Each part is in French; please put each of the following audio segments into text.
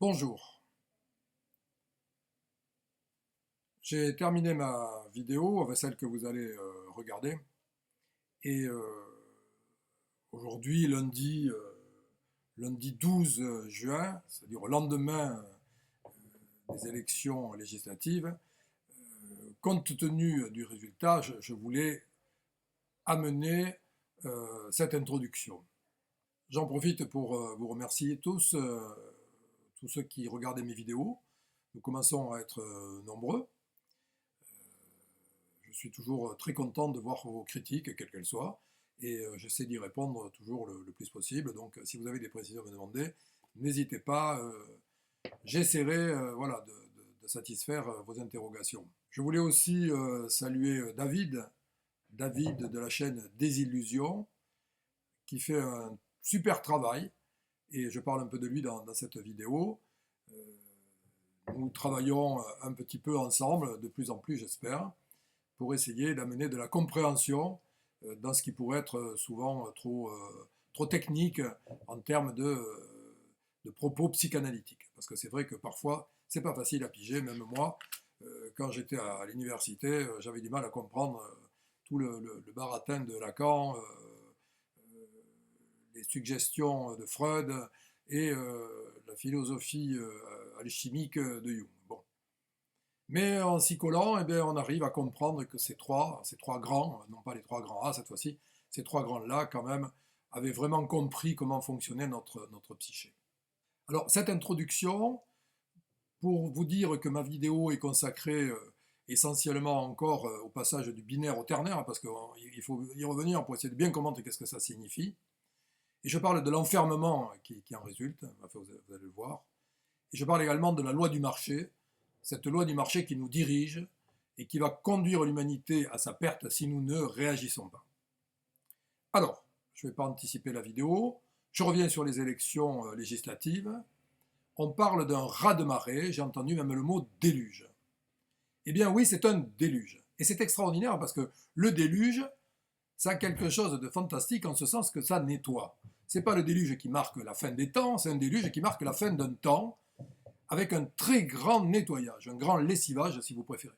Bonjour, j'ai terminé ma vidéo avec celle que vous allez regarder et aujourd'hui lundi 12 juin, c'est-à-dire au lendemain des élections législatives, compte tenu du résultat, je voulais amener cette introduction. J'en profite pour vous remercier tous ceux qui regardaient mes vidéos. Nous commençons à être nombreux. Je suis toujours très content de voir vos critiques, quelles qu'elles soient, et j'essaie d'y répondre toujours le plus possible. Donc si vous avez des précisions à me demander, n'hésitez pas, j'essaierai voilà, de satisfaire vos interrogations. Je voulais aussi saluer David de la chaîne Désillusion, qui fait un super travail, et je parle un peu de lui dans cette vidéo. Nous travaillons un petit peu ensemble, de plus en plus j'espère, pour essayer d'amener de la compréhension dans ce qui pourrait être souvent trop technique en termes de propos psychanalytiques. Parce que c'est vrai que parfois, c'est pas facile à piger, même moi, quand j'étais à l'université, j'avais du mal à comprendre tout le baratin de Lacan, les suggestions de Freud et la philosophie alchimique de Jung. Bon. Mais en s'y collant, eh bien, on arrive à comprendre que ces trois grands, non pas les trois grands A cette fois-ci, ces trois grands-là, quand même, avaient vraiment compris comment fonctionnait notre psyché. Alors, cette introduction, pour vous dire que ma vidéo est consacrée essentiellement encore au passage du binaire au ternaire, parce qu'il faut y revenir pour essayer de bien comprendre qu'est-ce que ça signifie. Et je parle de l'enfermement qui en résulte, enfin, vous allez le voir. Et je parle également de la loi du marché, cette loi du marché qui nous dirige et qui va conduire l'humanité à sa perte si nous ne réagissons pas. Alors, je ne vais pas anticiper la vidéo, je reviens sur les élections législatives. On parle d'un raz-de-marée, j'ai entendu même le mot déluge. Eh bien oui, c'est un déluge. Et c'est extraordinaire parce que le déluge, ça a quelque chose de fantastique en ce sens que ça nettoie. Ce n'est pas le déluge qui marque la fin des temps, c'est un déluge qui marque la fin d'un temps avec un très grand nettoyage, un grand lessivage si vous préférez.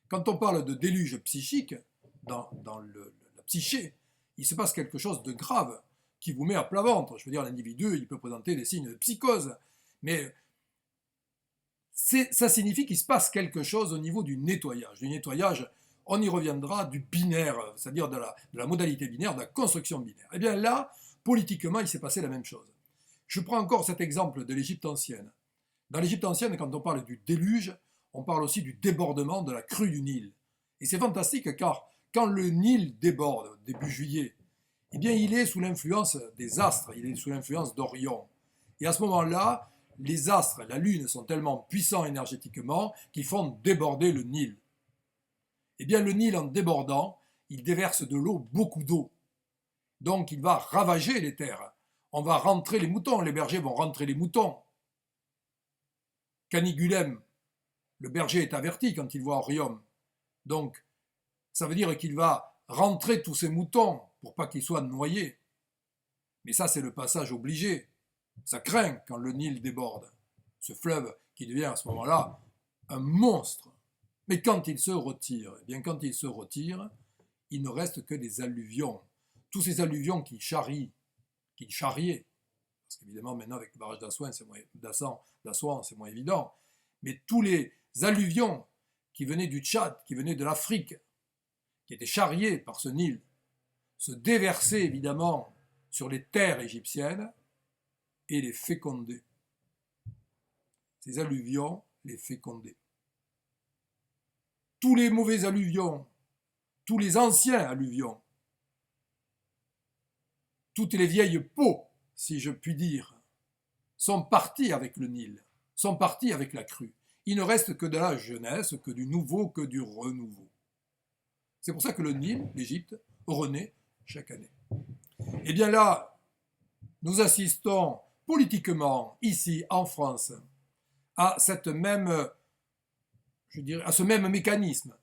Quand on parle de déluge psychique, dans la psyché, il se passe quelque chose de grave qui vous met à plat ventre. Je veux dire, l'individu, il peut présenter des signes de psychose, mais ça signifie qu'il se passe quelque chose au niveau du nettoyage. Du nettoyage, on y reviendra, du binaire, c'est-à-dire de la modalité binaire, de la construction binaire. Eh bien là, politiquement, il s'est passé la même chose. Je prends encore cet exemple de l'Égypte ancienne. Dans l'Égypte ancienne, quand on parle du déluge, on parle aussi du débordement de la crue du Nil. Et c'est fantastique car quand le Nil déborde début juillet, eh bien il est sous l'influence des astres, il est sous l'influence d'Orion. Et à ce moment-là, les astres, la Lune sont tellement puissants énergétiquement qu'ils font déborder le Nil. Eh bien le Nil en débordant, il déverse de l'eau, beaucoup d'eau. Donc il va ravager les terres. On va rentrer les moutons, les bergers vont rentrer les moutons. Canigulem, le berger est averti quand il voit Orion. Donc, ça veut dire qu'il va rentrer tous ses moutons pour pas qu'ils soient noyés. Mais ça, c'est le passage obligé. Ça craint quand le Nil déborde. Ce fleuve qui devient à ce moment-là un monstre. Mais quand il se retire, eh bien quand il se retire, il ne reste que des alluvions. Tous ces alluvions qui charriaient, parce qu'évidemment maintenant avec le barrage d'Assouan, c'est moins évident, mais tous les alluvions qui venaient du Tchad, qui venaient de l'Afrique, qui étaient charriés par ce Nil, se déversaient évidemment sur les terres égyptiennes et les fécondaient. Ces alluvions les fécondaient. Tous les mauvais alluvions, tous les anciens alluvions, toutes les vieilles peaux, si je puis dire, sont partis avec le Nil, sont partis avec la crue. Il ne reste que de la jeunesse, que du nouveau, que du renouveau. C'est pour ça que le Nil, l'Égypte, renaît chaque année. Et bien là, nous assistons politiquement, ici en France, à cette même, à ce même mécanisme.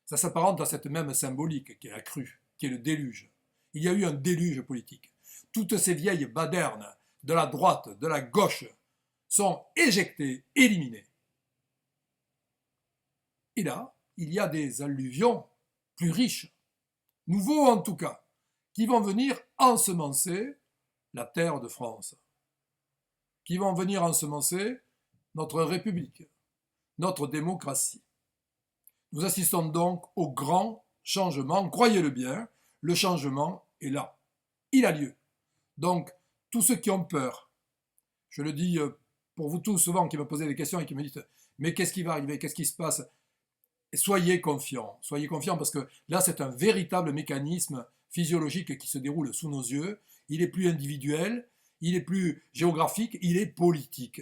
Ça s'apparente à cette même symbolique qui est la crue, qui est le déluge. Il y a eu un déluge politique. Toutes ces vieilles badernes de la droite, de la gauche, sont éjectés, éliminés. Et là, il y a des alluvions plus riches, nouveaux en tout cas, qui vont venir ensemencer la terre de France, qui vont venir ensemencer notre République, notre démocratie. Nous assistons donc au grand changement, croyez-le bien, le changement est là, il a lieu. Donc, tous ceux qui ont peur, je le dis pour vous tous souvent qui me posez des questions et qui me dites « mais qu'est-ce qui va arriver, qu'est-ce qui se passe ?» Et soyez confiants parce que là c'est un véritable mécanisme physiologique qui se déroule sous nos yeux, il est plus individuel, il est plus géographique, il est politique.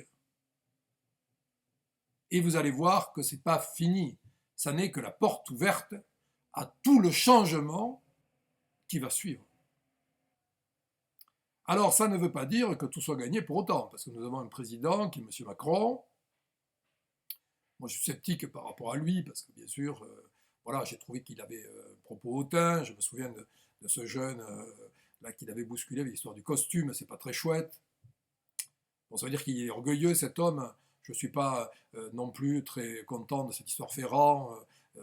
Et vous allez voir que ce n'est pas fini, ça n'est que la porte ouverte à tout le changement qui va suivre. Alors ça ne veut pas dire que tout soit gagné pour autant, parce que nous avons un président qui est M. Macron. Moi, je suis sceptique par rapport à lui, parce que bien sûr, voilà, j'ai trouvé qu'il avait un propos hautain. Je me souviens de ce jeune là qu'il avait bousculé avec l'histoire du costume, c'est pas très chouette. Bon, ça veut dire qu'il est orgueilleux, cet homme. Je ne suis pas non plus très content de cette histoire Ferrand,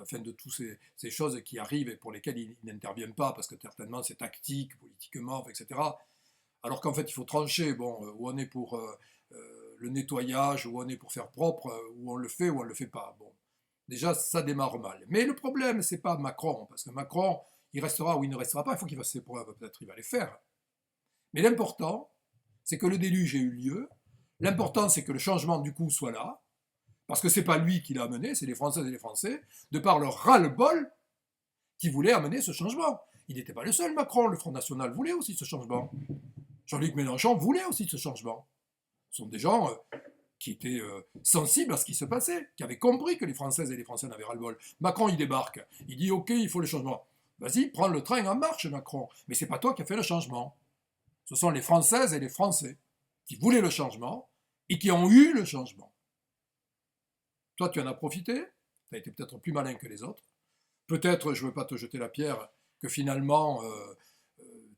enfin de toutes ces choses qui arrivent et pour lesquelles il n'intervient pas, parce que certainement c'est tactique, politiquement, etc. Alors qu'en fait, il faut trancher, bon, où on est pour le nettoyage, où on est pour faire propre, où on le fait ou on ne le fait pas. Bon, déjà, ça démarre mal. Mais le problème, c'est pas Macron, parce que Macron, il restera ou il ne restera pas, il faut qu'il fasse ses preuves, peut-être il va les faire. Mais l'important, c'est que le déluge ait eu lieu, l'important, c'est que le changement, du coup, soit là, parce que c'est pas lui qui l'a amené, c'est les Françaises et les Français, de par leur ras-le-bol, qui voulaient amener ce changement. Il n'était pas le seul, Macron, le Front National voulait aussi ce changement. Jean-Luc Mélenchon voulait aussi ce changement. Ce sont des gens qui étaient sensibles à ce qui se passait, qui avaient compris que les Françaises et les Français en avaient ras-le-bol. Macron, il débarque, il dit « Ok, il faut le changement ». Vas-y, prends le train en marche, Macron. Mais c'est pas toi qui as fait le changement. Ce sont les Françaises et les Français qui voulaient le changement et qui ont eu le changement. Toi, tu en as profité, tu as été peut-être plus malin que les autres. Peut-être, je ne veux pas te jeter la pierre, que finalement,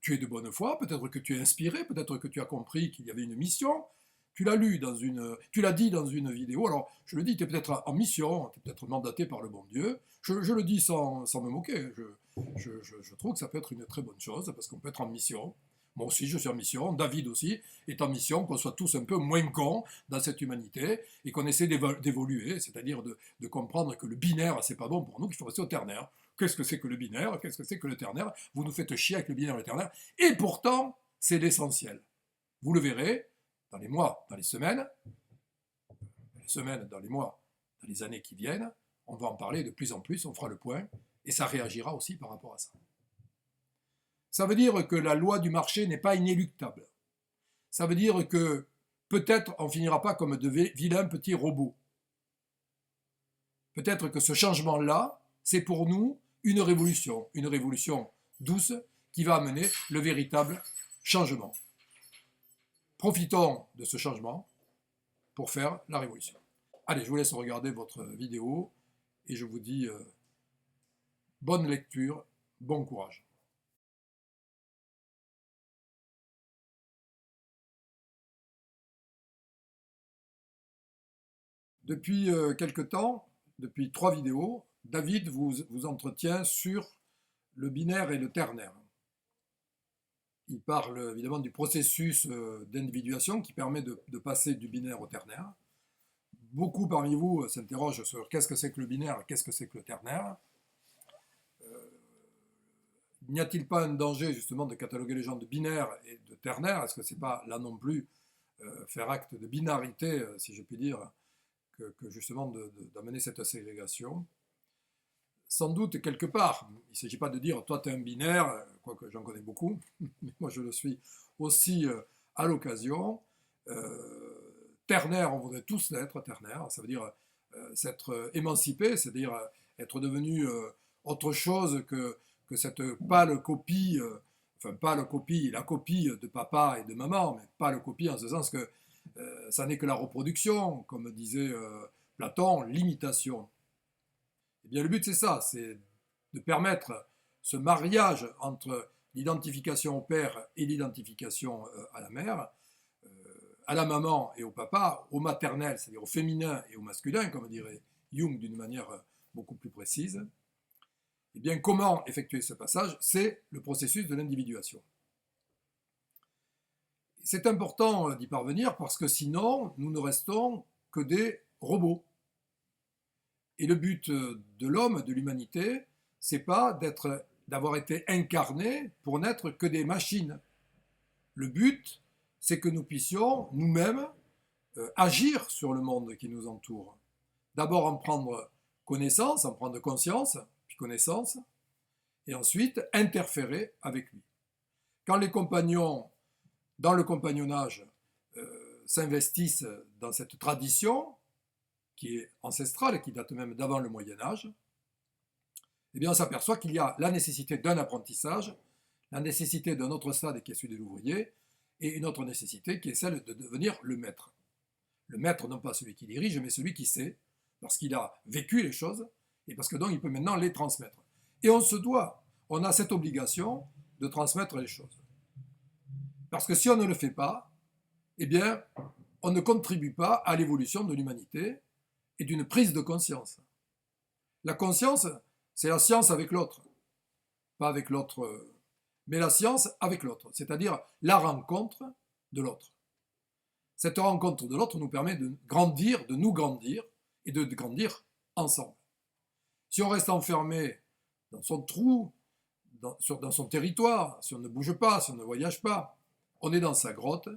tu es de bonne foi, peut-être que tu es inspiré, peut-être que tu as compris qu'il y avait une mission. Tu l'as dit dans une vidéo, alors je le dis, tu es peut-être en mission, tu es peut-être mandaté par le bon Dieu. Je le dis sans me moquer, je trouve que ça peut être une très bonne chose, parce qu'on peut être en mission. Moi aussi, je suis en mission, David aussi est en mission, qu'on soit tous un peu moins cons dans cette humanité, et qu'on essaie d'évoluer, c'est-à-dire de comprendre que le binaire, c'est pas bon pour nous, qu'il faut rester au ternaire. Qu'est-ce que c'est que le binaire? Qu'est-ce que c'est que le ternaire? Vous nous faites chier avec le binaire et le ternaire, et pourtant, c'est l'essentiel. Vous le verrez, dans les mois, dans les semaines, dans les mois, dans les années qui viennent, on va en parler de plus en plus, on fera le point, et ça réagira aussi par rapport à ça. Ça veut dire que la loi du marché n'est pas inéluctable. Ça veut dire que peut-être on ne finira pas comme de vilains petits robots. Peut-être que ce changement-là, c'est pour nous une révolution douce qui va amener le véritable changement. Profitons de ce changement pour faire la révolution. Allez, je vous laisse regarder votre vidéo et je vous dis bonne lecture, bon courage. Depuis quelque temps, depuis 3 vidéos, David vous entretient sur le binaire et le ternaire. Il parle évidemment du processus d'individuation qui permet de passer du binaire au ternaire. Beaucoup parmi vous s'interrogent sur qu'est-ce que c'est que le binaire, qu'est-ce que c'est que le ternaire. N'y a-t-il pas un danger justement de cataloguer les gens de binaire et de ternaire? Est-ce que c'est pas là non plus faire acte de binarité, si je puis dire, que justement d'amener cette ségrégation? Sans doute quelque part, il ne s'agit pas de dire toi tu es un binaire, quoique j'en connais beaucoup, mais moi je le suis aussi à l'occasion. Ternaire, on voudrait tous l'être, ternaire, ça veut dire s'être émancipé, c'est-à-dire être devenu autre chose que cette pâle copie, enfin pâle copie, la copie de papa et de maman, mais pâle copie en ce sens que ça n'est que la reproduction, comme disait Platon, l'imitation. Eh bien, le but, c'est ça, c'est de permettre ce mariage entre l'identification au père et l'identification à la mère, à la maman et au papa, au maternel, c'est-à-dire au féminin et au masculin, comme dirait Jung d'une manière beaucoup plus précise, eh bien, comment effectuer ce passage? C'est le processus de l'individuation. C'est important d'y parvenir parce que sinon, nous ne restons que des robots. Et le but de l'homme, de l'humanité, c'est pas d'avoir été incarné pour n'être que des machines. Le but, c'est que nous puissions nous-mêmes agir sur le monde qui nous entoure. D'abord en prendre connaissance, en prendre conscience, puis connaissance, et ensuite interférer avec lui. Quand les compagnons, dans le compagnonnage, s'investissent dans cette tradition, qui est ancestrale et qui date même d'avant le Moyen-Âge, eh bien on s'aperçoit qu'il y a la nécessité d'un apprentissage, la nécessité d'un autre stade qui est celui de l'ouvrier, et une autre nécessité qui est celle de devenir le maître. Le maître, non pas celui qui dirige, mais celui qui sait, parce qu'il a vécu les choses, et parce que donc il peut maintenant les transmettre. Et on a cette obligation de transmettre les choses. Parce que si on ne le fait pas, eh bien, on ne contribue pas à l'évolution de l'humanité et d'une prise de conscience. La conscience, c'est la science avec l'autre. Pas avec l'autre, mais la science avec l'autre, c'est-à-dire la rencontre de l'autre. Cette rencontre de l'autre nous permet de grandir, de nous grandir, et de grandir ensemble. Si on reste enfermé dans son trou, dans son territoire, si on ne bouge pas, si on ne voyage pas, on est dans sa grotte,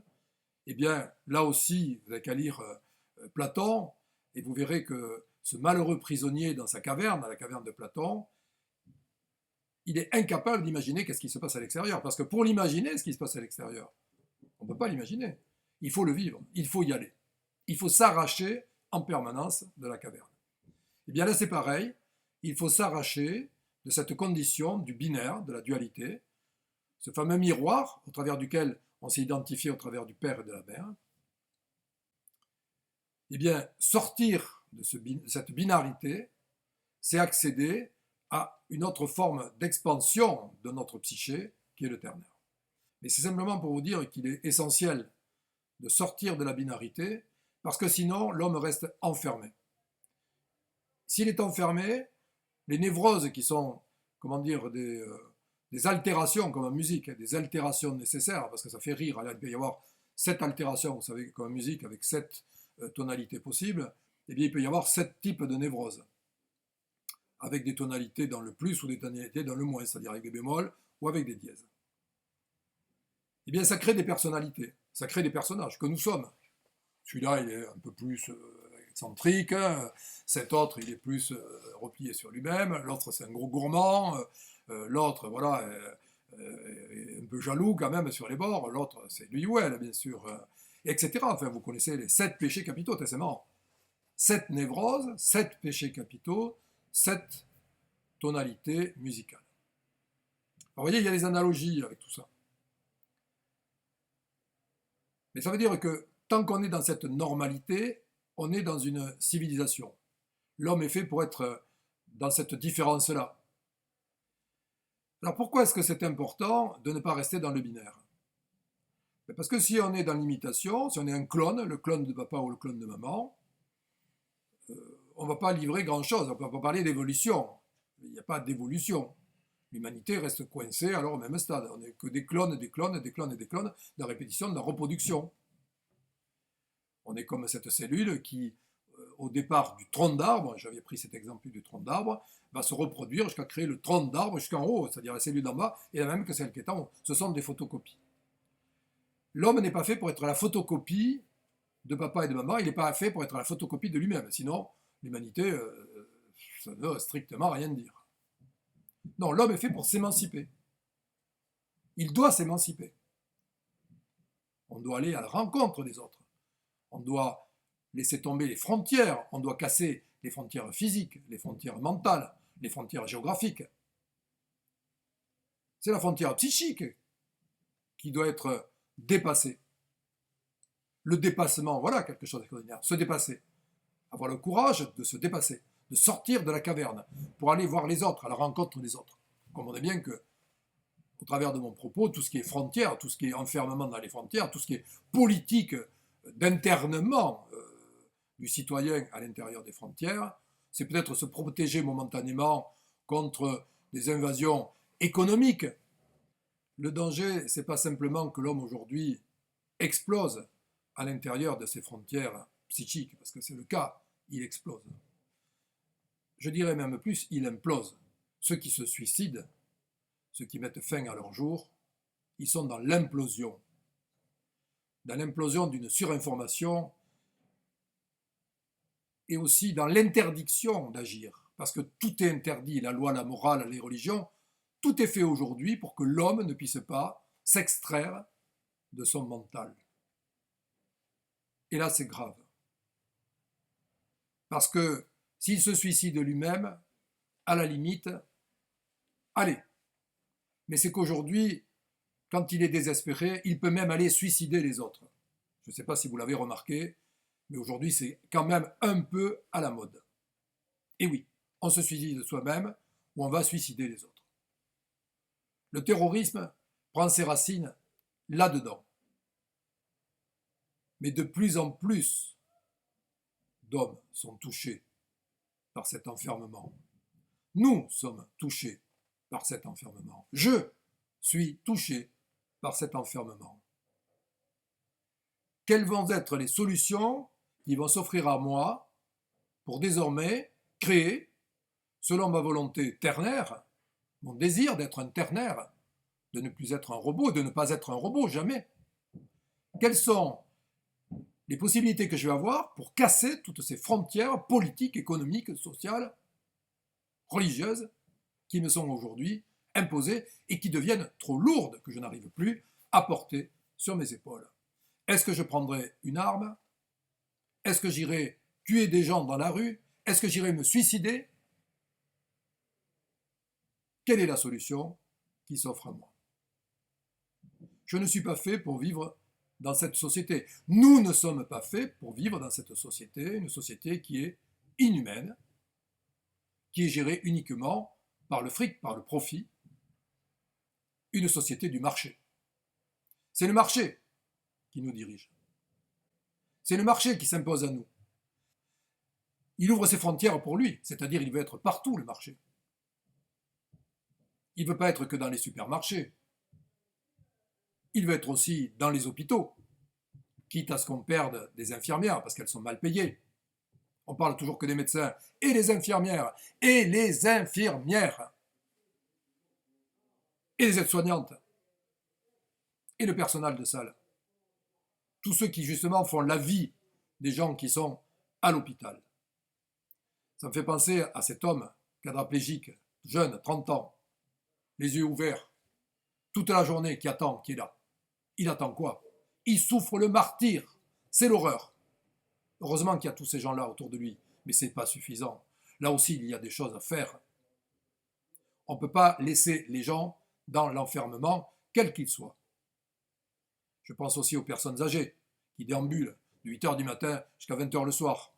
eh bien, là aussi, vous n'avez qu'à lire Platon, et vous verrez que ce malheureux prisonnier dans sa caverne, à la caverne de Platon, il est incapable d'imaginer qu'est-ce qui se passe à l'extérieur. Parce que pour l'imaginer, ce qui se passe à l'extérieur, on ne peut pas l'imaginer. Il faut le vivre, il faut y aller. Il faut s'arracher en permanence de la caverne. Et bien là, c'est pareil, il faut s'arracher de cette condition du binaire, de la dualité, ce fameux miroir au travers duquel on s'est identifié au travers du père et de la mère. Eh bien, sortir de cette binarité, c'est accéder à une autre forme d'expansion de notre psyché, qui est le ternaire. Mais c'est simplement pour vous dire qu'il est essentiel de sortir de la binarité, parce que sinon, l'homme reste enfermé. S'il est enfermé, les névroses qui sont, comment dire, des altérations comme en musique, des altérations nécessaires, parce que ça fait rire, il peut y avoir 7 altérations, vous savez, comme en musique, avec 7 tonalités possibles, eh bien il peut y avoir 7 types de névroses, avec des tonalités dans le plus ou des tonalités dans le moins, c'est-à-dire avec des bémols ou avec des dièses. Eh bien ça crée des personnalités, ça crée des personnages que nous sommes. Celui-là, il est un peu plus excentrique, cet autre, il est plus replié sur lui-même, l'autre, c'est un gros gourmand, l'autre, voilà, est un peu jaloux quand même sur les bords, l'autre, c'est lui ou elle, bien sûr, etc. Enfin, vous connaissez les 7 péchés capitaux, c'est marrant. 7 névroses, 7 péchés capitaux, 7 tonalités musicales. Alors, vous voyez, il y a des analogies avec tout ça. Mais ça veut dire que tant qu'on est dans cette normalité, on est dans une civilisation. L'homme est fait pour être dans cette différence-là. Alors pourquoi est-ce que c'est important de ne pas rester dans le binaire? Parce que si on est dans l'imitation, si on est un clone, le clone de papa ou le clone de maman, on ne va pas livrer grand-chose, on ne peut pas parler d'évolution. Il n'y a pas d'évolution. L'humanité reste coincée alors au même stade. On n'est que des clones, des clones, des clones et des clones, de la répétition, de la reproduction. On est comme cette cellule qui, au départ du tronc d'arbre, j'avais pris cet exemple du tronc d'arbre, va se reproduire jusqu'à créer le tronc d'arbre jusqu'en haut, c'est-à-dire la cellule d'en bas est la même que celle qui est en haut. Ce sont des photocopies. L'homme n'est pas fait pour être la photocopie de papa et de maman, il n'est pas fait pour être la photocopie de lui-même. Sinon, l'humanité, ça ne veut strictement rien dire. Non, l'homme est fait pour s'émanciper. Il doit s'émanciper. On doit aller à la rencontre des autres. On doit laisser tomber les frontières. On doit casser les frontières physiques, les frontières mentales, les frontières géographiques. C'est la frontière psychique qui doit être dépassée. Le dépassement, voilà quelque chose d'extraordinaire. Se dépasser. Avoir le courage de se dépasser, de sortir de la caverne pour aller voir les autres, à la rencontre des autres. Comprenez bien que, au travers de mon propos, tout ce qui est frontière, tout ce qui est enfermement dans les frontières, tout ce qui est politique d'internement du citoyen à l'intérieur des frontières, c'est peut-être se protéger momentanément contre des invasions économiques. Le danger, ce n'est pas simplement que l'homme aujourd'hui explose à l'intérieur de ses frontières psychiques, parce que c'est le cas, il explose. Je dirais même plus, il implose. Ceux qui se suicident, ceux qui mettent fin à leur jour, ils sont dans l'implosion d'une surinformation et aussi dans l'interdiction d'agir. Parce que tout est interdit, la loi, la morale, les religions, tout est fait aujourd'hui pour que l'homme ne puisse pas s'extraire de son mental. Et là, c'est grave. Parce que s'il se suicide lui-même, à la limite, allez. Mais c'est qu'aujourd'hui, quand il est désespéré, il peut même aller suicider les autres. Je ne sais pas si vous l'avez remarqué, mais aujourd'hui, c'est quand même un peu à la mode. Et oui, on se suicide soi-même ou on va suicider les autres. Le terrorisme prend ses racines là-dedans. Mais de plus en plus d'hommes sont touchés par cet enfermement. Nous sommes touchés par cet enfermement. Je suis touché par cet enfermement. Quelles vont être les solutions qui vont s'offrir à moi pour désormais créer, selon ma volonté ternaire, mon désir d'être un ternaire, de ne plus être un robot, de ne pas être un robot, jamais. Quelles sont les possibilités que je vais avoir pour casser toutes ces frontières politiques, économiques, sociales, religieuses qui me sont aujourd'hui imposées et qui deviennent trop lourdes, que je n'arrive plus à porter sur mes épaules. Est-ce que je prendrai une arme? Est-ce que j'irai tuer des gens dans la rue? Est-ce que j'irai me suicider? Quelle est la solution qui s'offre à moi? Je ne suis pas fait pour vivre dans cette société. Nous ne sommes pas faits pour vivre dans cette société, une société qui est inhumaine, qui est gérée uniquement par le fric, par le profit, une société du marché. C'est le marché qui nous dirige. C'est le marché qui s'impose à nous. Il ouvre ses frontières pour lui, c'est-à-dire il veut être partout, le marché. Il ne veut pas être que dans les supermarchés. Il veut être aussi dans les hôpitaux, quitte à ce qu'on perde des infirmières parce qu'elles sont mal payées. On parle toujours que des médecins et les infirmières et les infirmières et les aides-soignantes et le personnel de salle. Tous ceux qui justement font la vie des gens qui sont à l'hôpital. Ça me fait penser à cet homme quadraplégique, jeune, 30 ans, les yeux ouverts, toute la journée qui attend, qui est là. Il attend quoi? Il souffre le martyre. C'est l'horreur. Heureusement qu'il y a tous ces gens-là autour de lui, mais ce n'est pas suffisant. Là aussi, il y a des choses à faire. On ne peut pas laisser les gens dans l'enfermement, quel qu'il soit. Je pense aussi aux personnes âgées qui déambulent de 8 h du matin jusqu'à 20 h le soir.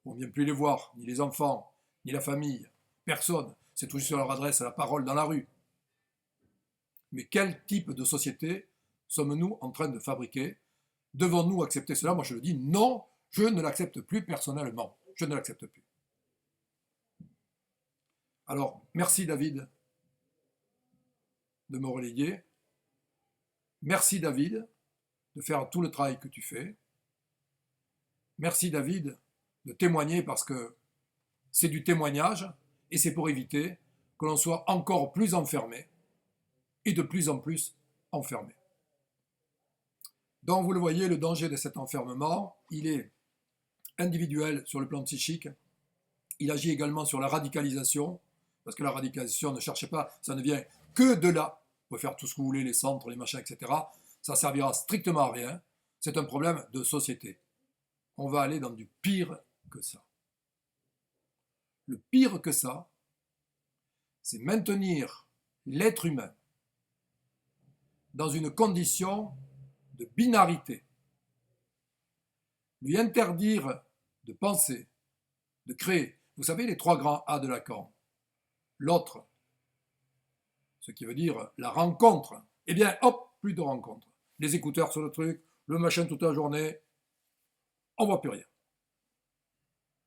On ne vient plus les voir, ni les enfants, ni la famille. Personne. C'est toujours sur leur adresse à la parole dans la rue. Mais quel type de société sommes-nous en train de fabriquer? Devons-nous accepter cela? Moi je le dis non, je ne l'accepte plus personnellement. Je ne l'accepte plus. Alors, merci David de me relayer. Merci David de faire tout le travail que tu fais. Merci David de témoigner parce que c'est du témoignage et c'est pour éviter que l'on soit encore plus enfermé et de plus en plus enfermé. Donc vous le voyez, le danger de cet enfermement, il est individuel sur le plan psychique, il agit également sur la radicalisation, parce que la radicalisation, ne cherchez pas, ça ne vient que de là. Vous pouvez faire tout ce que vous voulez, les centres, les machins, etc. Ça servira strictement à rien. C'est un problème de société. On va aller dans du pire que ça. Le pire que ça, c'est maintenir l'être humain dans une condition de binarité. Lui interdire de penser, de créer. Vous savez, les 3 grands A de Lacan. L'autre, ce qui veut dire la rencontre. Eh bien, hop, plus de rencontre. Les écouteurs sur le truc, le machin toute la journée. on ne voit plus rien.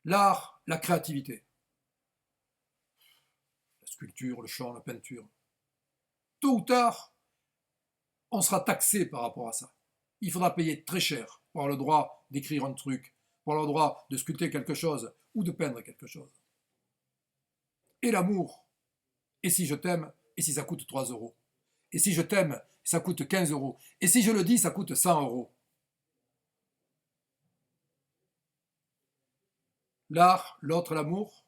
L'art, la créativité, la sculpture, le chant, la peinture. Tôt ou tard, on sera taxé par rapport à ça. Il faudra payer très cher pour avoir le droit d'écrire un truc, pour avoir le droit de sculpter quelque chose ou de peindre quelque chose. Et l'amour, et si je t'aime, et si ça coûte 3 euros. Et si je t'aime, ça coûte 15 euros. Et si je le dis, ça coûte 100 euros. L'art, l'autre, l'amour,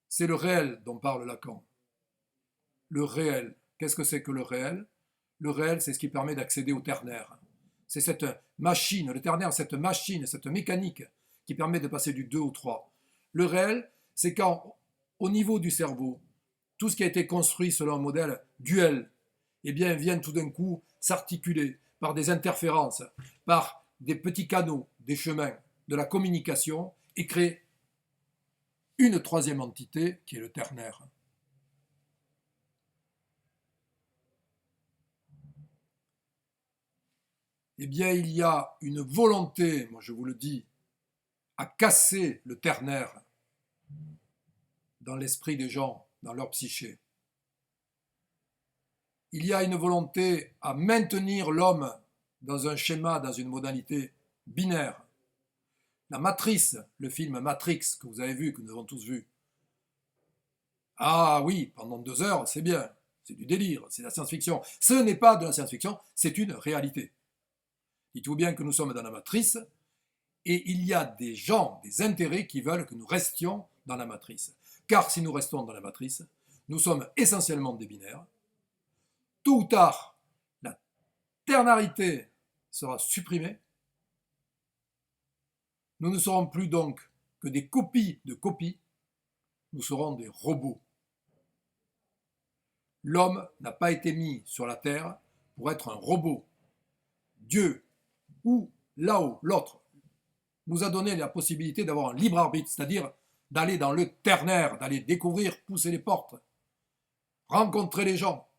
c'est le réel dont parle Lacan. Le réel. Qu'est-ce que c'est que le réel? Le réel, c'est ce qui permet d'accéder au ternaire. C'est cette machine, le ternaire, cette machine, cette mécanique qui permet de passer du 2 au 3. Le réel, c'est quand, au niveau du cerveau, tout ce qui a été construit selon un modèle duel, eh bien, vient tout d'un coup s'articuler par des interférences, par des petits canaux, des chemins, de la communication, et créer une troisième entité qui est le ternaire. Eh bien, il y a une volonté, moi je vous le dis, à casser le ternaire dans l'esprit des gens, dans leur psyché. Il y a une volonté à maintenir l'homme dans un schéma, dans une modalité binaire. La Matrice, le film Matrix que vous avez vu, que nous avons tous vu. Ah oui, pendant 2 heures, c'est bien, c'est du délire, c'est de la science-fiction. Ce n'est pas de la science-fiction, c'est une réalité. Dites-vous bien que nous sommes dans la Matrice, et il y a des gens, des intérêts qui veulent que nous restions dans la Matrice. Car si nous restons dans la Matrice, nous sommes essentiellement des binaires. Tôt ou tard, la ternarité sera supprimée. Nous ne serons plus donc que des copies de copies, nous serons des robots. L'homme n'a pas été mis sur la terre pour être un robot. Dieu, ou là-haut, l'autre, nous a donné la possibilité d'avoir un libre arbitre, c'est-à-dire d'aller dans le ternaire, d'aller découvrir, pousser les portes, rencontrer les gens,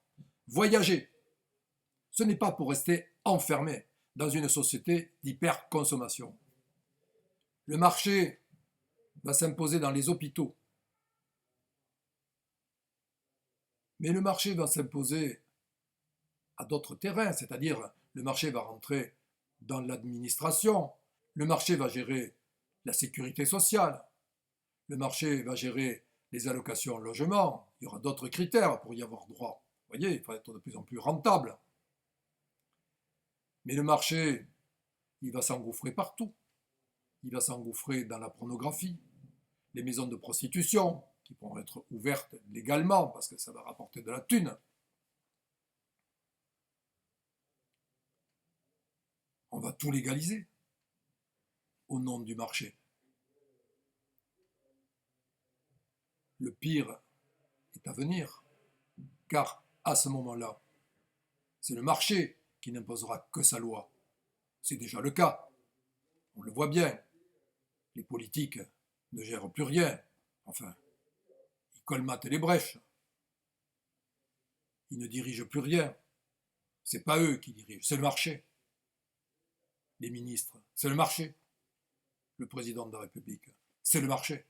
voyager. Ce n'est pas pour rester enfermé dans une société d'hyperconsommation. Le marché va s'imposer dans les hôpitaux. Mais le marché va s'imposer à d'autres terrains, c'est-à-dire le marché va rentrer dans l'administration, le marché va gérer la sécurité sociale, le marché va gérer les allocations logement, il y aura d'autres critères pour y avoir droit. Vous voyez, il faut être de plus en plus rentable. Mais le marché, il va s'engouffrer partout. Il va s'engouffrer dans la pornographie, les maisons de prostitution, qui pourront être ouvertes légalement, parce que ça va rapporter de la thune. On va tout légaliser au nom du marché. Le pire est à venir, car à ce moment-là, c'est le marché qui n'imposera que sa loi. C'est déjà le cas. On le voit bien. Les politiques ne gèrent plus rien. Enfin, ils colmatent les brèches. Ils ne dirigent plus rien. C'est pas eux qui dirigent, c'est le marché. Les ministres, c'est le marché. Le président de la République, c'est le marché.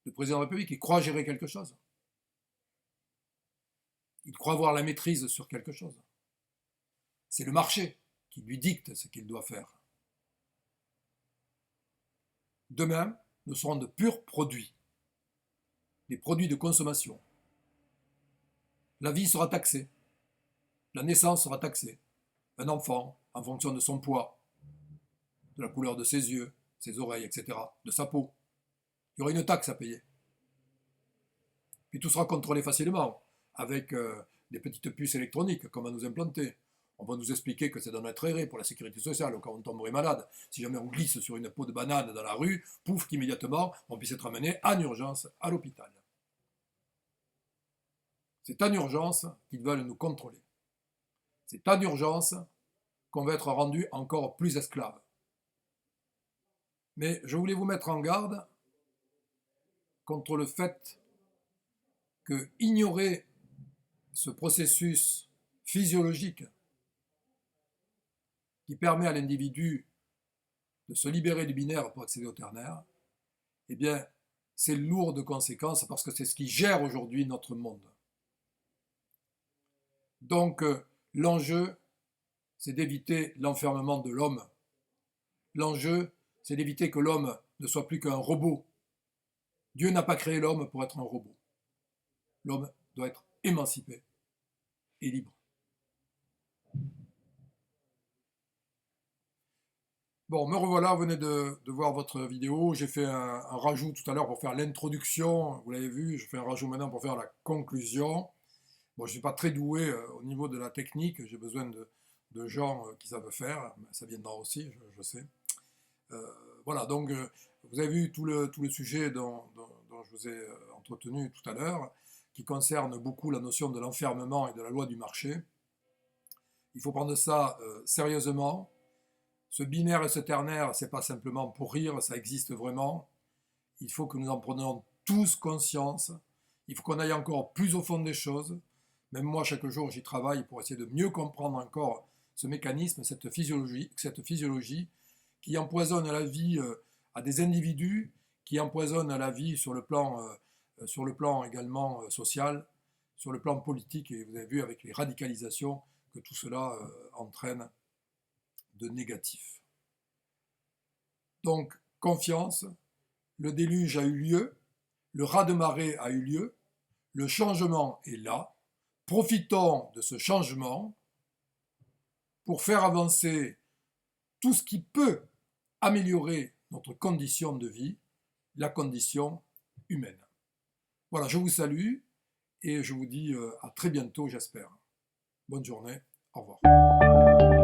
Le président de la République, il croit gérer quelque chose. Il croit avoir la maîtrise sur quelque chose. C'est le marché qui lui dicte ce qu'il doit faire. Demain, nous serons de purs produits, des produits de consommation. La vie sera taxée, la naissance sera taxée. Un enfant, en fonction de son poids, de la couleur de ses yeux, ses oreilles, etc., de sa peau, il y aura une taxe à payer. Puis tout sera contrôlé facilement, avec des petites puces électroniques qu'on va nous implanter. On va nous expliquer que c'est dans notre intérêt pour la sécurité sociale, au cas où on tomberait malade. Si jamais on glisse sur une peau de banane dans la rue, pouf, qu'immédiatement, on puisse être amené en urgence à l'hôpital. C'est en urgence qu'ils veulent nous contrôler. C'est en urgence qu'on va être rendu encore plus esclave. Mais je voulais vous mettre en garde contre le fait que ignorer ce processus physiologique qui permet à l'individu de se libérer du binaire pour accéder au ternaire, eh bien, c'est lourd de conséquences parce que c'est ce qui gère aujourd'hui notre monde. Donc, l'enjeu, c'est d'éviter l'enfermement de l'homme. L'enjeu, c'est d'éviter que l'homme ne soit plus qu'un robot. Dieu n'a pas créé l'homme pour être un robot. L'homme doit être émancipé et libre. Bon, me revoilà, vous venez de voir votre vidéo. J'ai fait un rajout tout à l'heure pour faire l'introduction. Vous l'avez vu, je fais un rajout maintenant pour faire la conclusion. Bon, je ne suis pas très doué au niveau de la technique. J'ai besoin de gens qui savent faire. Ça viendra aussi, je sais. Voilà, donc vous avez vu tout le sujet dont je vous ai entretenu tout à l'heure, qui concerne beaucoup la notion de l'enfermement et de la loi du marché. Il faut prendre ça sérieusement. Ce binaire et ce ternaire, c'est pas simplement pour rire, ça existe vraiment. Il faut que nous en prenions tous conscience. Il faut qu'on aille encore plus au fond des choses. Même moi, chaque jour, j'y travaille pour essayer de mieux comprendre encore ce mécanisme, cette physiologie qui empoisonne la vie à des individus, qui empoisonne la vie sur le plan également social, sur le plan politique, et vous avez vu avec les radicalisations que tout cela entraîne de négatif. Donc, confiance, le déluge a eu lieu, le raz-de-marée a eu lieu, le changement est là, profitons de ce changement pour faire avancer tout ce qui peut améliorer notre condition de vie, la condition humaine. Voilà, je vous salue et je vous dis à très bientôt, j'espère. Bonne journée, au revoir.